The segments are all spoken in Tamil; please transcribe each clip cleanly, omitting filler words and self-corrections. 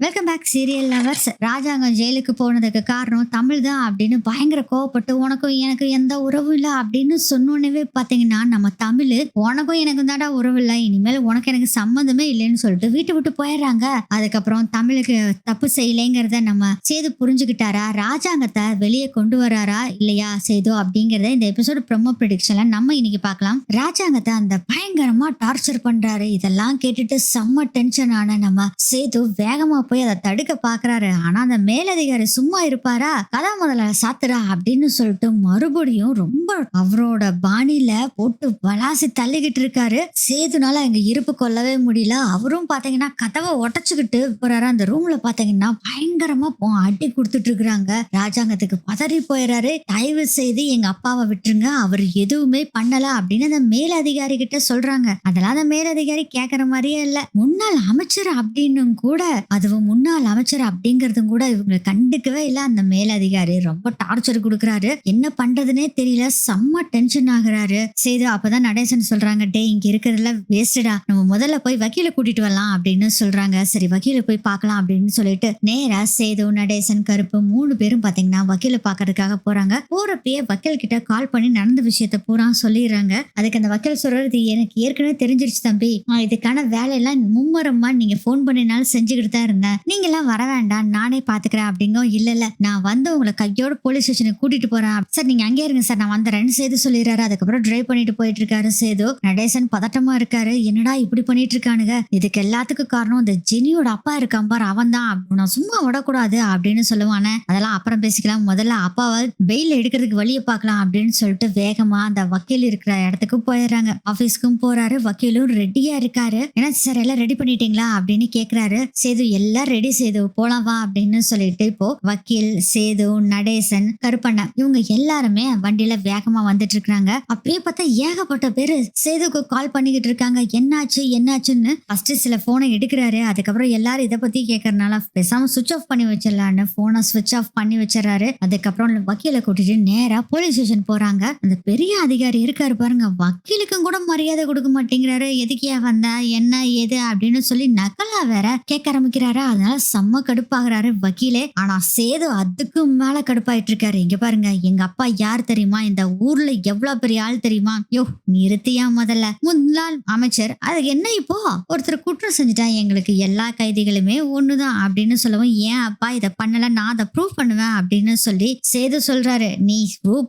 Welcome back serial lovers. Rajangam ஜெயிலுக்கு போனதுக்கு காரணம் தமிழ் தான் அப்படின்னு பயங்கர கோவப்பட்டு உனக்கும் எனக்கு எந்த உறவும் இல்லை அப்படின்னு சொன்னோன்னே பார்த்தீங்கன்னா நம்ம தமிழ் உனக்கும் எனக்கும் தாண்டா உறவு இல்லை, இனிமேல் உனக்கு எனக்கு சம்மந்தமே இல்லைன்னு சொல்லிட்டு வீட்டை விட்டு போயிடுறாங்க. அதுக்கப்புறம் தமிழுக்கு தப்பு செய்யலைங்கிறத நம்ம சேது புரிஞ்சுக்கிட்டாரா, ராஜாங்கத்தை வெளியே கொண்டு வராரா இல்லையா சேது அப்படிங்கறத இந்த எபிசோடு ப்ரோமோ ப்ரெடிக்ஷன்ல நம்ம இன்னைக்கு பார்க்கலாம். ராஜாங்கத்தை அந்த பயங்கரமா டார்ச்சர் பண்றாரு. இதெல்லாம் கேட்டுட்டு செம்ம டென்ஷன் ஆன நம்ம சேது வேகமா போய் அதை தடுக்க பாக்குறாரு. ஆனா அந்த மேலதிகாரி சும்மா இருப்பாரா, கதா முதல்ல சாத்துறா அப்படின்னு சொல்லிட்டு மறுபடியும் ரொம்ப அவரோட பாணியில போட்டு வளாசி தள்ளிக்கிட்டு இருக்காரு. சேதுனால அங்க இருப்பு கொள்ளவே முடியல. அவரும் பாத்தீங்கன்னா கதவை உடைச்சுக்கிட்டு போறாரு. அந்த ரூம்ல பாத்தீங்கன்னா பயங்கரமா அடி கொடுத்துட்டு இருக்கிறாங்க. ராஜாங்கத்துக்கு பதறி போயிடுறாரு. தயவு செய்து எங்க அப்பாவை விட்டுருங்க, அவர் எதுவுமே பண்ணல அப்படின்னு அந்த மேலதிகாரி கிட்ட சொல்றாங்க. அதெல்லாம் அந்த மேலதிகாரி கேக்குற மாதிரியே இல்ல. முன்னாள் அமைச்சர் அப்படின்னு கூட, அதுவும் முன்னாள் அமைச்சர் அப்படிங்கறதும் கூட இவங்க கண்டுக்கவே இல்ல. அந்த மேலதிகாரி ரொம்ப டார்ச்சர் கொடுக்கறாரு. என்ன பண்றதுன்னே தெரியல. செம்ம டென்ஷன் ஆகுறாரு சேது. அப்பதான் நடேசன் சொல்றாங்க, டே இங்க இருக்கிறதுல வேஸ்டடா, நம்ம முதல்ல போய் வக்கீல கூட்டிட்டு வரலாம் அப்படின்னு சொல்றாங்க. சரி வக்கீல போய் பார்க்கலாம் அப்படின்னு சொல்லிட்டு நேரா சேது, நடேசன், கருப்பு 3 பேரும் பாத்தீங்கன்னா வக்கீல பாக்குறதுக்காக போறாங்க. போறப்பயே வக்கீல் கிட்ட கால் பண்ணி நடந்த விஷயத்த பூரா சொல்லிடுறாங்க. அதுக்கு அந்த வக்கீல் சொல்றது, எனக்கு ஏற்கனவே தெரிஞ்சிருச்சு தம்பி, இதுக்கான வேலையெல்லாம் மும்மரமா நீங்க போன் பண்ணினாலும் செஞ்சுக்கிட்டு தான் இருந்தேன், நீங்க எல்லாம் வர வேண்டாம் நானே பாத்துக்கிறேன் அப்படிங்க. இல்ல நான் வந்து உங்களை கையோட போலீஸ் ஸ்டேஷனுக்கு கூட்டிட்டு போறேன் சார், நீங்க அங்கே இருங்க சார், நான் வந்துறேன்னு சேது சொல்லிடுறாரு. அதுக்கப்புறம் டிரைவ் பண்ணிட்டு போயிட்டு இருக்காரு சேது. நடேசன் பதட்டமா இருக்காரு. என்னடா இப்படி பண்ணிட்டு இருக்கானுங்க, இதுக்கு எல்லாத்துக்கும் காரணம் இந்த ஜெனியோட அப்பா இருக்கான் பாரு, அவன் தான், நான் சும்மா விடக்கூடாது அப்படின்னு சொல்லுவானே. அதெல்லாம் அப்புறம் பேசிக்கலாம், முதல்ல அப்பாவை பெயில் எடுக்கிறதுக்கு வழியை பார்க்கலாம் அப்படின்னு சொல்லிட்டு வேகமா அந்த வக்கீல் இருக்கிற இடத்துக்கு போயிடுறாங்க. ஆபீஸ்க்கும் போறாரு. வக்கீலும் ரெடியா இருக்காரு. ஏன்னா சார் எல்லாம் ரெடி பண்ணிட்டீங்களா அப்படின்னு கேக்குறாரு. சேது எல்லாம் ரெடி சேது, போலாம் வா அப்படின்னு சொல்லிட்டு இப்போ வக்கீல், சேது, நடேசன், கருப்பண்ணா இவங்க எல்லாருமே வண்டியில வேகமா வந்துட்டு இருக்காங்க. அப்படியே பார்த்தா ஏகப்பட்ட பேரு சேதுக்கு கால் பண்ணிக்கிட்டு இருக்காங்க. என்னாச்சுன்னு ஃபர்ஸ்ட் சில போனை எடுக்கிறாரு. அதுக்கப்புறம் எல்லாரும் இதை பத்தி கேட்கறதுனால பேசாம சுவிட்ச் ஆஃப் பண்ணி வச்சிடலான்னு போனை சுவிட்ச் ஆஃப் பண்ணி வச்சிடறாரு. அதுக்கப்புறம் வக்கீல கூட்டிட்டு நேரா போலீஸ் ஸ்டேஷன் போறாங்க. அந்த பெரிய அதிகாரி இருக்காரு பாருங்க, வக்கீலுக்கும் கூட மரியாதை கொடுக்க மாட்டேங்கிறாரு. எதுக்கியா வந்தா என்ன ஏது அப்படின்னு சொல்லி நக்கலா வேற கேட்க ஆரம்பிக்கிறாரு. அதனால செம்ம கடுப்பாகிறாரு வக்கீலே. ஆனா சேது அதுக்கு மேல கடுப்பாயிட்டு இருக்காரு. இங்க பாருங்க, எங்க அப்பா யார் தெரியுமா, இந்த ஊர்ல எவ்வளவு பெரிய ஆள் தெரியுமா, யோ நிறுத்தியா முதல்ல, முன்னாள் அமைச்சர், அதுக்கு என்ன இப்போ ஒருத்தர் குற்றம் செஞ்சுட்டா எங்களுக்கு எல்லா கைதிகளுமே ஒண்ணுதான் அப்படின்னு சொல்லவும், ஏன் அப்பா இதை பண்ணல, நான் அதை ப்ரூவ் பண்ணுவேன் அப்படின்னு சொல்லி சேது சொல்றாரு. நீ ப்ரூவ்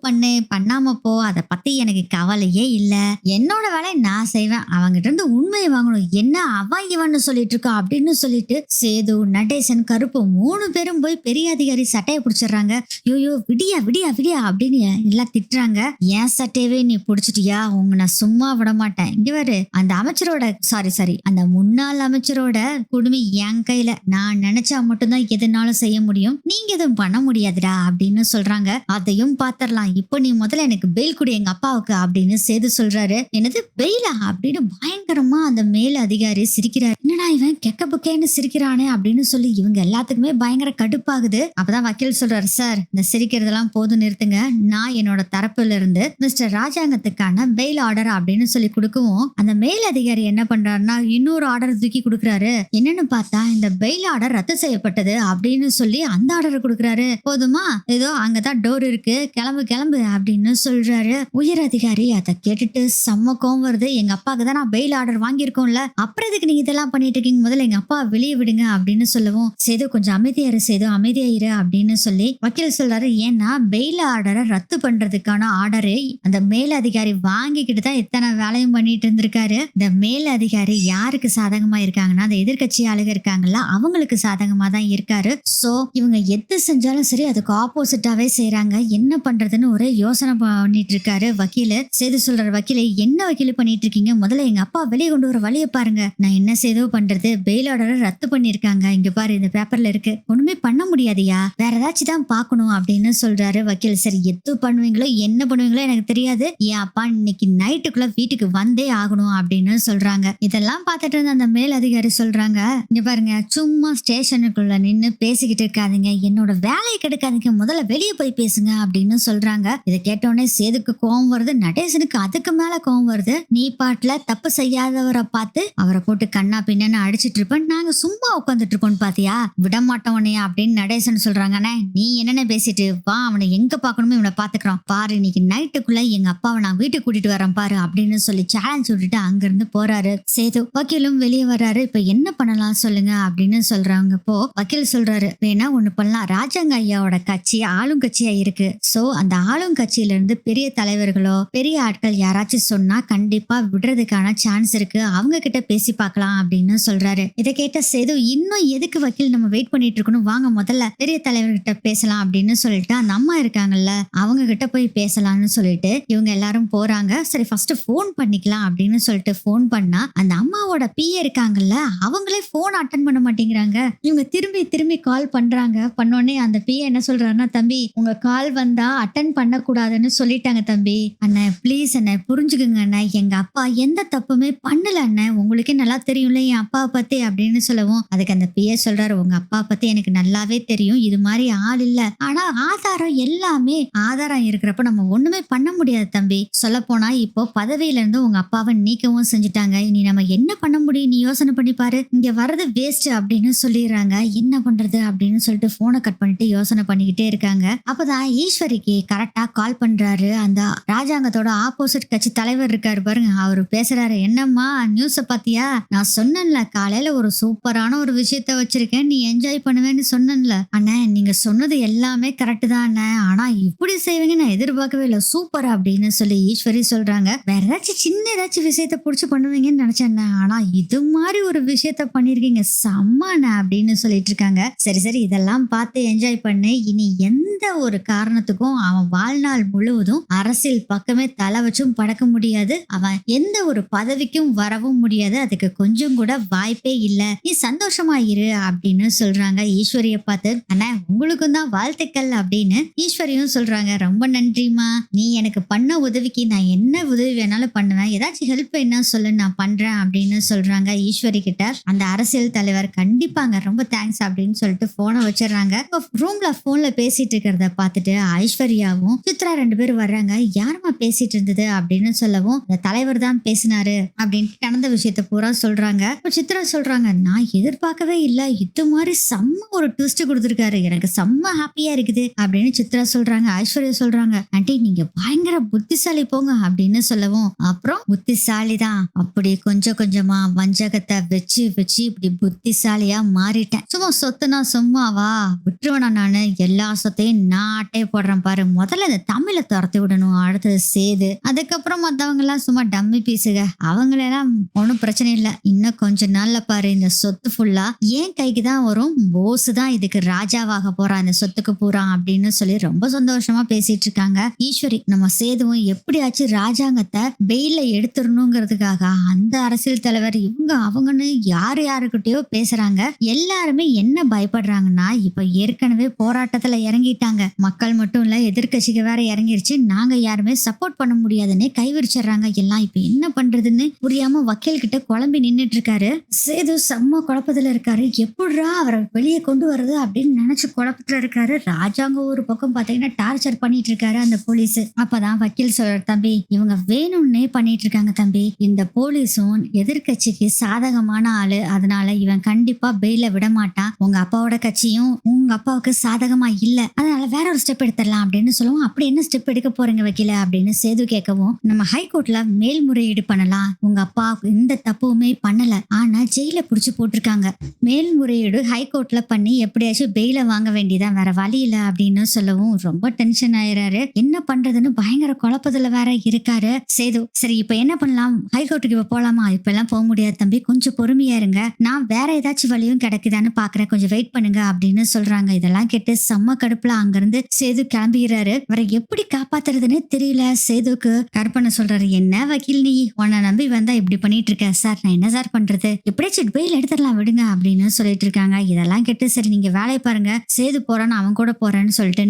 பண்ணாம போ, அதை பத்தி எனக்கு கவலையே இல்ல, என்னோட வேலையை நான் செய்வேன், அவங்கிட்ட இருந்து உண்மையை வாங்கணும், என்ன அவன் இவன்னு சொல்லிட்டு இருக்கா அப்படின்னு சொல்லிட்டு சேது, நடேசன், கருப்பு 3 பேரும் போய் பெரிய அதிகாரி சட்டையை பிடிச்சிடுறாங்க. ஐயோ விடியா விடியா விடியா அப்படின்னு எல்லாம் திட்டுறாங்க. ஏன் சட்டையவே நீ பிடிச்சிட்டியா, உங்க நான் சும்மா விட மாட்டேன், இங்க வரு, அந்த அமைச்சரோட சாரி அந்த முன்னாள் அமைச்சரோட குடுமி என் கையில, நான் நினைச்சா மட்டும்தான் எதுனாலும் செய்ய முடியும், நீங்க எதுவும் பண்ண முடியாதுடா அப்படின்னு சொல்றாங்க. அதையும் பாத்திரலாம், இப்போ நீ முதல்ல எனக்கு பெயில் கொடு எங்க அப்பாவுக்கு அப்படின்னு சேது சொல்றாரு. என்னது பெயிலா அப்படின்னு பயங்கரமா அந்த மேல் அதிகாரி சிரிக்கிறாரு. என்னடா இவன் கெக்க புக்கேன்னு சிரிக்கிறானே அப்படின்னு சொல்லி இவங்க எல்லாத்துக்குமே பயங்கர கடுப்பாகுது. அப்பதான் வக்கீல் சொல்றாரு, சார் இந்த சிரிக்கிறதெல்லாம் போதும் நிறுத்துங்க, நான் என்னோட தரப்புல இருந்து மிஸ்டர் ராஜாங்கத்துக்கான பெயில் ஆர்டர் அப்படின்னு சொல்லி கொடுக்கவும், அந்த மேல் அதிகாரி என்ன பண்றாருன்னா இன்னொரு ஆர்டர் தூக்கி கொடுக்குறாரு. என்னன்னு பார்த்தா இந்த பெயில் ஆர்டர் ரத்து செய்யப்பட்டது அப்படின்னு சொல்லி அந்த ஆர்டர் கொடுக்குறாரு. போதுமா, ஏதோ அங்கதான் டோர் இருக்கு, கிளம்பு கிளம்பு அப்படின்னு சொல்றாரு. உயர் அதிகாரி அதை கேட்டுட்டு செம்ம கோவம் வருது. எங்க அப்பாவுக்கு தான் நான் பெயில் ஆர்டர் வாங்கியிருக்கோம்ல, அப்புறம் இதுக்கு நீங்க இதெல்லாம் பண்ணிட்டு இருக்கீங்க, முதல்ல எங்க அப்பா வெளியே விடுங்க அப்படின்னு சொல்லவும், சேது கொஞ்சம் அமைதியாரு சேது, அமைதியாயிரு அப்படின்னு சொல்லி வக்கீல் சொல்றாரு. ஏன்னா பெயில் ஆர்டரை ரத்து பண்றதுக்கான ஆர்டரை அந்த மேல் அதிகாரி வாங்கிக்கிட்டு தான் இத்தனை வேலையும் பண்ணிட்டு இருந்திருக்காரு. இந்த மேல் அதிகாரி யாருக்கு சாதகமா இருக்காங்கன்னா, அந்த எதிர்கட்சி ஆளுக இருக்காங்கல்ல, அவங்களுக்கு சாதகமா தான் இருக்காரு. சோ இவங்க எது செஞ்சாலும் சரி அதுக்கு ஆப்போசிட்டாவே செய்யறாங்க. என்ன பண்றதுன்னு ஒரே யோசனை பண்ணிட்டு இருக்காரு வக்கீல். சேது சொல்றாரு, வக்கீல என்ன வக்கீல் பண்ணிட்டு இருக்கீங்க, முதல்ல எங்க அப்பா வெளியே கொண்டு வர வழியை பாருங்க, நான் என்ன சேதோ பண்றது, பெயில் ஆர்டரை ரத்து பண்ணிருக்காங்க, இங்க பாரு இந்த பேப்பர்ல இருக்கு, ஒண்ணுமே பண்ண முடியாதியா, வேற ஏதாச்சும் தான் பாக்கணும் அப்படின்னு சொல்றாரு வக்கீல். சரி எது பண்ணுவீங்களோ என்ன பண்ணுவீங்களோ எனக்கு தெரியாது, என் அப்பா இன்னைக்கு நைட்டுக்குள்ள வீட்டுக்கு வந்தே ஆகணும் அப்படின்னு சொல்றாங்க. இதெல்லாம் பார்த்துட்டு இருந்த அந்த மேல் அதிகாரி சொல்றாங்க, இங்க பாருங்க, சும்மா ஸ்டேஷனுக்குள்ள நின்னு பேசிக்கிட்டு இருக்காதீங்க, என்னோட வேலையை கெடுக்காதீங்க, முதல்ல வெளியே போய் பேசுங்க அப்படின்னு சொல்றாங்க. இதை கேட்டோடனே சேதுக்கு கோவம் வருது. நடேசனுக்கு அதுக்கு மேல கோவம் வருது. நீ பாட்டுல தப்பு செய்யாதவரை பார்த்து அவரை போட்டு கண்ணா பின்னு அடிச்சிட்டு இருப்பேன், நாங்க சும்மா உட்காந்து வந்துட்டு இருக்கோன்னு பாத்தியா, விட மாட்டோம் உன்னைய அப்படின்னு நடேசன் சொல்றாங்க. அண்ணே நீ என்னென்ன பேசிட்டு வா, அவனை எங்க பாக்கணுமோ இவனை பாத்துக்கிறோம் பாரு, இன்னைக்கு நைட்டுக்குள்ள எங்க அப்பாவை நான் வீட்டுக்கு கூட்டிட்டு வரேன் பாரு அப்படின்னு சொல்லி சேலஞ்ச் விட்டுட்டு அங்கிருந்து போறாரு சேது. வக்கீலும் வெளியே வர்றாரு. இப்ப என்ன பண்ணலாம் சொல்லுங்க அப்படின்னு சொல்றாங்க. இப்போ வக்கீல் சொல்றாரு, வேணா ஒண்ணு பண்ணலாம், ராஜாங்க ஐயாவோட கட்சி ஆளும் கட்சியா இருக்கு. சோ அந்த ஆளும் கட்சியில இருந்து பெரிய தலைவர்களோ பெரிய ஆட்கள் யாராச்சும் சொன்னா கண்டிப்பா விடுறதுக்கான சான்ஸ் இருக்கு, அவங்க கிட்ட பேசி பார்க்கலாம் அப்படின்னு சொல்றாரு. இதை கேட்ட சேது, இன்னும் எதுக்கு வக்கீல் நம்ம வெயிட் பண்ணிட்டு இருக்கணும், வாங்க முதல்ல பெரிய தலைவர்கிட்ட பேசலாம் அப்படின்னு சொல்லிட்டு அந்த அம்மா இருக்காங்கல்ல அவங்க கிட்ட போய் பேசலாம்னு சொல்லிட்டு இவங்க எல்லாரும் போறாங்க. சரி ஃபர்ஸ்ட் போன் பண்ணிக்கலாம் அப்படின்னு சொல்லிட்டு போன் பண்ணா அந்த அம்மாவோட பிஏ இருக்காங்கல்ல அவங்களே போன் அட்டன் பண்ண மாட்டேங்கிறாங்க. இவங்க திரும்பி திரும்பி கால் பண்றாங்க. பண்ணோடனே அந்த பிஏ என்ன சொல்றாருன்னா, தம்பி உங்க கால் வந்தா அட்டன் பண்ண கூடாதுன்னு சொல்லிட்டாங்க தம்பி. அண்ணா ப்ளீஸ் அண்ணா புரிஞ்சுக்குங்க அண்ணா, எங்க அப்பா எந்த தப்புமே பண்ணல அண்ணா, உங்களுக்கே நல்லா தெரியும்ல என் அப்பாவை பத்தி அப்படின்னு சொல்லவும் அதுக்கு அந்த பிஏ சொல்றாரு, உங்க அப்பா பத்தி எனக்கு நல்லாவே தெரியும், இது மாதிரி ஆள் இல்ல, ஆனா ஆதாரம் எல்லாமே ஆதாரம் இருக்கிறப்ப நம்ம ஒண்ணுமே பண்ண முடியாது தம்பி. சொல்ல போனா இப்போ பதவியில இருந்து உங்க அப்பாவை நீக்கவும் செஞ்சுட்டாங்க, இனி நம்ம என்ன பண்ண முடியும், நீ யோசனை பண்ணி பாரு, இங்க வர்றது வேஸ்ட் அப்படின்னு சொல்லிடுறாங்க. என்ன பண்றது அப்படின்னு சொல்லிட்டு போனை கட் பண்ணிட்டு யோசனை பண்ணிக்கிட்டே இருக்காங்க. அப்பதான் ஈஸ்வரிக்கு கரெக்டா கால் பண்றாரு. அந்த ராஜாங்கத்தோட ஆப்போசிட் கட்சி தலைவர் இருக்காரு பாருங்க, அவரு பேசுறாரு, என்னம்மா நியூஸ பாத்தியா, நான் சொன்னேன்ல காலையில ஒரு சூப்பரான ஒரு விஷயத்த வச்சிருக்கேன், நீ என்ஜாய் பண்ணுவேன்னு சொன்னேன்ல. அண்ணா நீங்க சொன்னது எல்லாமே கரெக்ட் தான் அண்ணா, ஆனா இப்படி செய்வீங்க நான் எதிர்பார்க்கவே இல்லை, சூப்பர் அப்படின்னு சொல்லி ஈஸ்வரி சொல்றாங்க. வேற ஏதாச்சும் சின்ன ஏதாச்சும் விஷயத்த புடிச்சு பண்ணுவீங்கன்னு நினைச்சேன், ஆனா இது மாதிரி ஒரு விஷயத்த பண்ணிருக்கீங்க, செம்மண்ணா அப்படின்னு சொல்லிட்டு இருக்காங்க. சரி சரி இதெல்லாம் பார்த்து என்ஜாய் பண்ணு, இனி எந்த ஒரு காரணத்துக்கும் அவன் வாழ்நாள் முழுவதும் அரசியல் பக்கமே தலை வச்சும் படக்க முடியாது, அவன் எந்த ஒரு பதவிக்கும் வரவும் முடியாது, அதுக்கு கொஞ்சம் கூட வாய்ப்பே இல்ல, நீ சந்தோஷமா இரு அப்படின்னு சொல்றாங்க. ஈஸ்வரிய பார்த்து, அண்ணா உங்களுக்கும் தான் வாழ்த்துக்கள் அப்படின்னு ஈஸ்வரியும் சொல்றாங்க. ரொம்ப நன்றிமா, நீ எனக்கு பண்ண உதவிக்கு நான் என்ன உதவி வேணாலும் பண்ணுவேன், ஏதாச்சும் ஹெல்ப் என்ன சொல்லு நான் பண்றேன் அப்படின்னு சொல்றாங்க ஈஸ்வரி கிட்ட. அந்த அரசியல் தலைவர் கண்டிப்பாங்க ரொம்ப தேங்க்ஸ் அப்படின்னு சொல்லிட்டு போனை வச்சிடறாங்க. ரூம்ல போன்ல பேசிட்டு இருக்கிறத பார்த்துட்டு ஐஸ்வர்யாவும் சித்ரா 2 பேரும் வர்றாங்க. யாருமா பேசிட்டு இருந்தது அப்படின்னு சொல்லவும் அந்த தலைவர் தான் பேசினாரு அப்படின்னு நடந்த விஷயத்த பூரா சொல்றாங்க. சித்ரா சொல்றாங்க, நான் எதிர்பார்க்கவே இல்ல, இது மாதிரி செம்ம ஒரு ட்விஸ்ட் கொடுத்துருக்காரு, எனக்கு செம்ம ஹாப்பியா இருக்குது அப்படின்னு சித்ரா சொல்றாங்க. ஐஸ்வர்யா சொல்றாங்க, ஆண்டி நீங்க பயங்கர புத்திசாலி போங்க அப்படின்னு சொல்லவும், அப்புறம் புத்திசாலி தான், அப்படி கொஞ்சம் கொஞ்சமா வஞ்சகத்தை வச்சு வச்சு இப்படி புத்திசாலியா மாறிட்டேன், சும்மா சொத்துனா சும்மாவா விட்டுருவேனா, நானு எல்லா சொத்தையும் நான் அட்டையை போடுறேன் பாரு, முதல்ல இந்த தமிழை துரத்தி விடணும், அடுத்தது சேது, அதுக்கப்புறம் மத்தவங்க எல்லாம் சும்மா டம்மி பீஸுக, அவங்களெல்லாம் ஒன்னும் பிரச்சனை இல்லை, இன்னும் கொஞ்ச நாள்ல பாரு இந்த சொத்து ஃபுல்லா ஏன் கைக்கு தான் வரும், போஸ் தான் இதுக்கு ராஜாவாக போறான் இந்த சொத்துக்கு பூரா அப்படின்னு சொல்லி ரொம்ப சந்தோஷமா பேசிட்டு இருக்காங்க. ஈஸ்வரி நம்ம சேதுவும் எப்படியாச்சும் ராஜாங்கத்தை பெயில எடுத்துடணுங்கிறதுக்காக அந்த அரசியல் தலைவர் இவங்க அவங்கன்னு யாரு யாருக்கிட்டயோ பேசுறாங்க. எல்லாருமே என்ன பயப்படுறாங்கன்னா, இப்ப ஏற்கனவே போராட்டத்துல இறங்கிட்டாங்க, மக்கள் மட்டும் இல்ல எதிர்கட்சிக்கு வேற இறங்கிருச்சு, நாங்க யாருமே சப்போர்ட் பண்ண முடியாதுன்னு கைவிரிச்சிடுறாங்க. எல்லாம் இப்ப என்ன பண்றதுன்னு புரியாம வக்கீல் கிட்ட குழம்பி நின்னுட்டு இருக்காரு. சேது செம்ம குழப்பத்துல இருக்காரு, எப்படிரா அவரை வெளியே கொண்டு வர்றது அப்படின்னு நினைச்சு குழப்பத்துல இருக்காரு. ராஜாங்க ஒரு பக்கம் பாத்தீங்கன்னா டார்ச்சர் பண்ணிட்டு இருக்காரு அந்த போலீஸ். அப்பதான் வக்கீல் சொல்ற, தம்பி இவங்க வேணும்னே பண்ணிட்டு இருக்காங்க தம்பி, இந்த போலீஸும் எதிர்கட்சிக்கு சாதகமான ஆளு, அதனால இவன் கண்டிப்பா பெயில விட மாட்டான், உங்க அப்பாவோட கட்சியும் உங்க அப்பாவுக்கு சாதகமா இல்ல, அதனால வேற ஒரு ஸ்டெப் எடுத்துடலாம் அப்படின்னு சொல்லுவோம். அப்படி என்ன ஸ்டெப் எடுக்க போறீங்க வக்கீல அப்படின்னு சேது கேட்கவும், நம்ம ஹைகோர்ட்ல மேல்முறையீடு பண்ணலாம், உங்க அப்பா எந்த தப்புமே பண்ணல, ஆனா ஜெயில புடிச்சு போட்டிருக்காங்க, மேல்முறையீடு ஹைகோர்ட்ல பண்ணி எப்படியாச்சும் பெயில வாங்க வேண்டியதான், வேற வழி இல்ல அப்படின்னு சொல்லவும் ரொம்ப டென்ஷன் ஆயிராரு. என்ன பண்றதுன்னு பயங்கர குழப்பத்துல வேற இருக்காரு சேது. சரி இப்ப என்ன பண்ணலாம், ஹைகோர்ட்டுக்கு இப்ப போலாமா, இப்ப எல்லாம் போக முடியாது தம்பி, கொஞ்சம் பொறுமையா இருங்க, நான் வேற ஏதாச்சும் வழியும் கிடைக்குதான்னு பாக்குறேன், கொஞ்சம் வெயிட் பண்ணுங்க அப்படின்னு சொல்றாங்க. இதெல்லாம் கேட்டு செம்ம கடுப்புல அங்கிருந்து சேது கிளம்பிடுறாரு. வேற எப்படி காப்பாத்துறதுன்னு தெரியல சேதுக்கு. கற்பனை சொல்றாரு, என்ன வக்கீல் நீ, உன்னை நம்பி வந்தா இப்படி பண்ணிட்டு இருக்க சார், நான் என்ன சார் பண்றது, எப்படியாச்சும் பெயில் எடுத்துடலாம் விடுங்க அப்படின்னு சொல்லிட்டு இருக்காங்க. இதெல்லாம் கேட்டு சரி நீங்க வேலையை பாருங்க, சேது போறான்னு அவன் கூட போறேன்னு சொல்லிட்டு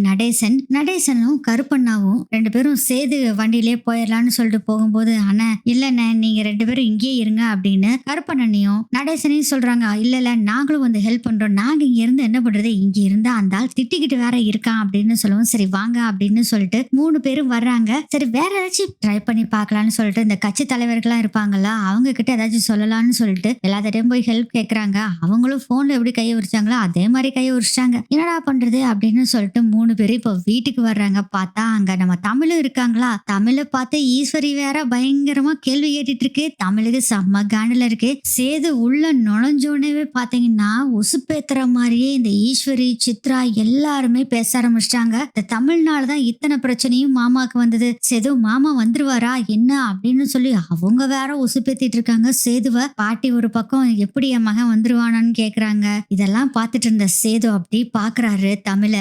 நடேசனும் கருப்பண்ணாவும் 2 பேரும் சேது வண்டியிலே போயிடலான்னு சொல்லிட்டு போகும்போது, அண்ணா இல்லண்ணே நீங்க 2 பேரும் இங்கேயே இருங்க அப்படின்னு கருப்பண்ணனையும் நடேசனையும் சொல்றாங்க. இல்ல நாங்களும் வந்து ஹெல்ப் பண்றோம், நாங்க இங்க இருந்து என்ன பண்றது, இங்க இங்க இருந்தா அந்த ஆள் திட்டிக்கிட்டு வேற இருக்கான் அப்படின்னு சொல்லவும், சரி வாங்க அப்படின்னு சொல்லிட்டு 3 பேரும் வர்றாங்க. சரி வேற ஏதாச்சும் ட்ரை பண்ணி பார்க்கலாம்னு சொல்லிட்டு இந்த கட்சி தலைவர்கள்லாம் இருப்பாங்கல்ல, அவங்க கிட்ட ஏதாச்சும் சொல்லலாம்னு சொல்லிட்டு எல்லாத்திட்டையும் போய் ஹெல்ப் கேக்குறாங்க. அவங்களும் போன்ல எப்படி கையை உரிச்சாங்களோ அதே மாதிரி கையை உரிச்சிட்டாங்க. என்னடா பண்றது அப்படின்னு சொல்லிட்டு 3 பேரும் இப்போ வீட்டுக்கு வர்றாங்க. பார்த்தா அங்க நம்ம தமிழும் இருக்காங்களா. தமிழை பார்த்து ஈஸ்வரி வேற பயங்கரமா கேள்வி கேட்டுட்டு இருக்கு. தமிழுக்கு செம்ம காண்டில் இருக்கு. சேது உள்ள நுழைஞ்சோடனே பாத்தீங்கன்னா உசுப்பேத்துற மாதிரியே இந்த ஈஸ்வரி, சித்ரா எல்லாருமே பேச ஆரம்பிச்சிட்டாங்க. இந்த தமிழ்னாலதான் இத்தனை பிரச்சனையும் மாமாக்கு வந்தது. சேது மாமா வந்துருவாரா என்ன அப்படின்னு சொல்லி அவங்க வேற உசுப்பேத்திட்டு இருக்காங்க சேதுவ. பாட்டி ஒரு பக்கம் எப்படி என் மகன் வந்துருவானான்னு கேக்குறாங்க. இதெல்லாம் பார்த்துட்டு இருந்த சேது அப்படி பாக்குறாரு தமிழ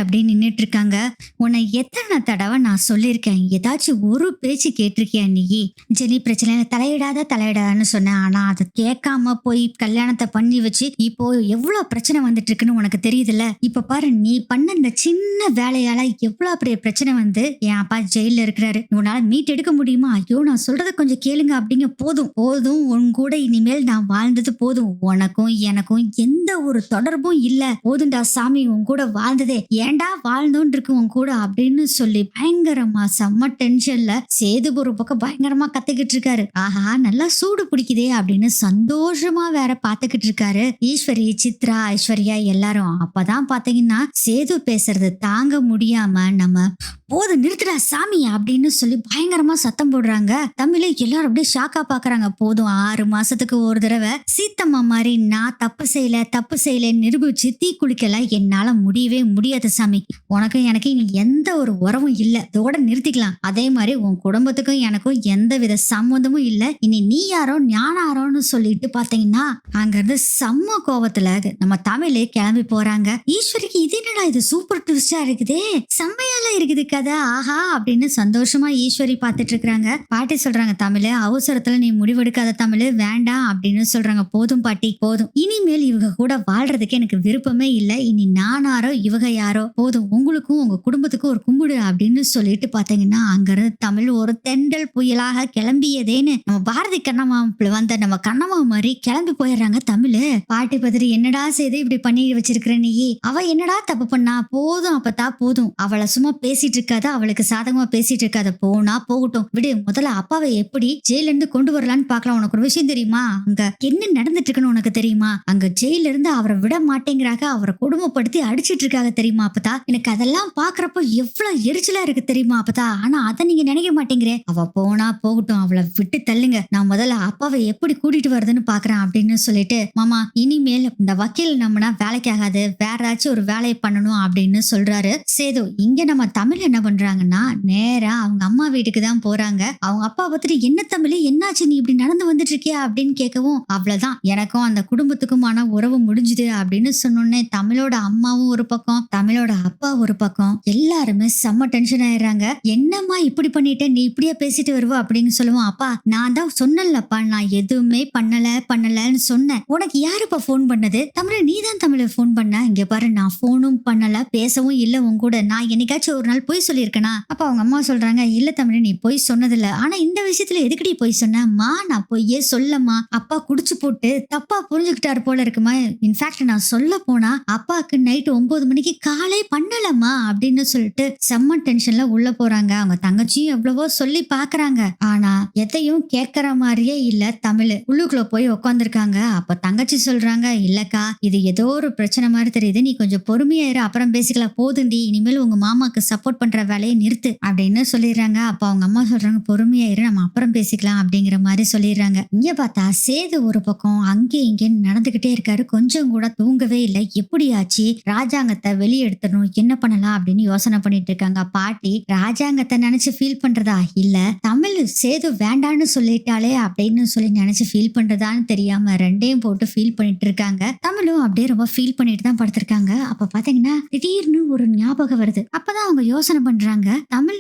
அப்படி நின்னுட்டு இருக்காங்க. உன்னை எத்தனை தடவை நான் சொல்லியிருக்கேன், ஏதாச்சும் ஒரு பேச்சு கேட்டிருக்கியா நீ? ஜெனி பிரச்சனையில தலையிடாதன்னு சொன்னேன். ஆனா அதை கேட்காம போய் கல்யாணத்தை பண்ணி வச்சு இப்போ எவ்வளவு பிரச்சனை வந்துட்டு இருக்குன்னு உனக்கு தெரியுதுல்ல. இப்ப பாரு, நீ பண்ண இந்த சின்ன வேலையால எவ்வளவு பெரிய பிரச்சனை வந்து என் அப்பா ஜெயில இருக்கிறாரு. உன்னால மீட் எடுக்க முடியுமா? ஐயோ நான் சொல்றத கொஞ்சம் கேளுங்க அப்படிங்க. போதும் உன் கூட இனிமேல் நான் வாழ்ந்தது போதும். உனக்கும் எனக்கும் எந்த ஒரு தொடர்பும் இல்ல. போதுண்டா சாமி, உன் கூட வாழ்ந்ததே ஏன்டா வாழ்ந்தோன்னு இருக்கு உன் கூட அப்படின்னு சொல்லி பயங்கரமா செம்ம டென்ஷன்ல சேது ஒரு பக்கம் பயங்கரமா கத்திக்கிட்டு இருக்காரு. ஆஹா நல்லா சூடு பிடிக்குதே அப்படின்னு சந்தோஷமா வேற பாத்துக்கிட்டு இருக்காரு. ஈஸ்வரி, சித்ரா, ஐஸ்வர்யா எல்லாரும். அப்பதான் பாத்தீங்கன்னா சேது பேசுறது தாங்க முடியாம நம்ம போது நிறுத்துடா சாமி அப்படின்னு சொல்லி பயங்கரமா சத்தம் போடுறாங்க. தமிழை எல்லாரும் அப்படியே ஷாக்கா பாக்குறாங்க. போதும் 6 மாசத்துக்கு ஒரு தடவை சீத்தம்மா மாதிரி நான் தப்பு செய்யல நிரூபிச்சு தீ குளிக்கல என்னால முடியவே முடியாது சாமி. உனக்கும் எனக்கு இனி எந்த ஒரு உறவும் இல்ல, இதோட நிறுத்திக்கலாம். அதே மாதிரி உன் குடும்பத்துக்கும் எனக்கும் எந்த வித சம்மந்தமும் இல்ல. இனி நீ யாரோ ஞானாரோன்னு சொல்லிட்டு பாத்தீங்கன்னா அங்க இருந்து செம்ம கோவத்துல நம்ம தமிழே கிளம்பி போறாங்க. ஈஸ்வரிக்கு இது என்னடா இது சூப்பர் ட்விஸ்டா இருக்குதே, செம்மையால இருக்குது கதை, ஆஹா அப்படின்னு சந்தோஷமா ஈஸ்வரி பாத்துட்டு இருக்காங்க. பாட்டி சொல்றாங்க, தமிழ் அவசரத்துல நீ முடிவெடுக்காத தமிழ், வேண்டாம் அப்படின்னு சொல்றாங்க. போதும் பாட்டி போதும், இனிமேல் இவங்க கூட வாழ்றதுக்கு எனக்கு விருப்பமே இல்லை. இனி நானாரோ இவங்க யாரோ, போதும் உங்களுக்கும் உங்க குடும்பத்துக்கும் ஒரு கும்பிடு அப்படின்னு சொல்லிட்டு பாத்தீங்கன்னா அங்கிருந்து தமிழ் ஒரு தெண்டல் புயலாக கிளம்பியதேன்னு நம்ம பாரதி கண்ணம்மா வந்த நம்ம கண்ணம்மா மாதிரி கிளம்பி போயிடுறாங்க. தமிழ் பாட்டி பத்திரி என்னடா செய்து இப்படி பண்ணி வச்சிருக்கிற நீ, அவ என்னடா தப்பு பண்ணா, போதும் அப்பத்தா போதும், அவளை சும்மா பேசிட்டு இருக்காத, அவளுக்கு சாதகமா பேசிட்டு இருக்காத, போனா போகட்டும் விடு, முதல்ல அப்பாவை எப்படி ஜெயில இருந்து கொண்டு வரலான்னு பாக்கலாம். உனக்கு ஒரு விஷயம் தெரியுமா, அங்க என்ன நடந்துட்டு இருக்குன்னு உனக்கு தெரியுமா? அங்க ஜெயில இருந்து அவரை விட மாட்டேங்கிறாங்க, அவரை கொடுமைப்படுத்தி அடிச்சிட்டு இருக்காங்க தெரியுமா அப்பதா? எனக்கு அதெல்லாம் பாக்குறப்ப எவ்வளவு எரிச்சலா இருக்கு தெரியுமா அப்பதா? ஆனா அதை நீங்க நினைக்க மாட்டேங்கிறே. அவ போனா போகட்டும், அவளை விட்டு தள்ளுங்க, நான் முதல்ல அப்பாவை எப்படி கூட்டிட்டு வருதுன்னு பாக்குறேன் அப்படின்னு சொல்லிட்டு, மாமா இனிமேல் இந்த வக்கீல் நம்மனா வேலைக்கு ஆகாது, வேற ஏதாச்சும் ஒரு வேலையை பண்ணணும் அப்படின்னு சொல்றாரு சேது. இங்க நம்ம தமிழ் என்ன பண்றாங்கன்னா நேரா அவங்க அம்மா வீட்டுக்கு தான் போறாங்க. அவங்க அப்பா பார்த்துட்டு, என்ன தமிழ் என்னாச்சு, நீ இப்படி நடந்து வந்துட்டு இருக்கியா அப்படின்னு கேட்கவும், அவ்வளவுதான் எனக்கும் அந்த குடும்பத்துக்குமான உறவு முடிஞ்சுது அப்படின்னு சொன்னோன்னே தமிழோட அம்மாவும் ஒரு பக்கம், தமிழோட அப்பா ஒரு பக்கம், எல்லாருமே செம்ம டென்ஷன் ஆயிடுறாங்க. என்னம்மா இப்படி பண்ணிட்ட, நீ இப்படியே பேசிட்டு வருவ அப்படின்னு சொல்லுவோம். அப்பா நான் தான் சொன்னேன்லப்பா, நான் எதுவுமே பண்ணலன்னு சொன்னேன், உனக்கு யாருப்பா போன் பண்ணது? தமிழ் நீ தான் தமிழ போன் பண்ண, இங்க பாரு நான் போனும் பண்ணல, பேசவும் இல்ல உன் கூட, நான் என்னைக்காச்சும் ஒரு நாள் போய் சொல்லியிருக்கேனா? அப்ப அவங்க அம்மா சொல்றாங்க, இல்ல தமிழ் நீ போய் சொன்னதில்ல, ஆனா இந்த விஷயத்துல எதுக்கடி போய் சொன்னம்மா? நான் பொய்யே சொல்லம்மா, அப்பா குடிச்சு போட்டு தப்பா புரிஞ்சுக்கிட்டாரு போல இருக்குமா, இன்ஃபேக்ட் நான் சொல்ல போனா அப்பாக்கு நைட் 9 மணிக்கு காலே பண்ணலம்மா அப்படின்னு சொல்லிட்டு செம்ம டென்ஷன்ல உள்ள போறாங்க. அவங்க தங்கச்சியும் எவ்வளவோ சொல்லி பாக்குறாங்க, ஆனா எதையும் கேட்கற மாதிரியே இல்ல தமிழ். உள்ளுக்குள்ள போய் உட்காந்துருக்காங்க. அப்ப தங்கச்சி சொல்றாங்க, இல்லக்கா இது ஏதோ ஒரு பிரச்சனை மாதிரி தெரியுது, நீ கொஞ்சம் பொறுமையா இரு, அப்புறம் பேசிக்கலாம், போதுண்டி இனிமேல் உங்க மாமாக்கு சப்போர்ட் பண்ற வேலையை நிறுத்து அப்படின்னு சொல்லிடுறாங்க. அப்ப அவங்க அம்மா சொல்றாங்க, பொறுமையா இரு, நம்ம அப்புறம் பேசிக்கலாம் அப்படிங்கிற மாதிரி சொல்லிடுறாங்க. இங்க பார்த்தா சேது ஒரு பக்கம் அங்கே இங்கே நடந்துகிட்டே இருக்காரு, கொஞ்சம் கூட தூங்கவே இல்லை. எப்படியாச்சு ராஜாங்கத்தை வெளியே எடுத்துடணும், என்ன பண்ணலாம் அப்படின்னு யோசனை பண்ணிட்டு இருக்காங்க. பாட்டி ராஜாங்கத்தை நினைச்சு ஃபீல் பண்றதா இல்ல தமிழ் சேது வேண்டான்னு சொல்லிட்டாலே அப்படின்னு சொல்லி நினைச்சு ஃபீல் பண்றதான்னு தெரியாம ரெண்டையும் போட்டு ஃபீல் பண்ணிட்டு இருக்காங்க. தமிழும் அப்படியே ரொம்ப ஃபீல் பண்ணிட்டு தான் படுத்திருக்காங்க. அப்ப பாத்தீங்கன்னா திடீர்னு ஒரு ஞாபகம் வருது. அப்பதான் அவங்க யோசனை பண்றாங்க, தமிழ்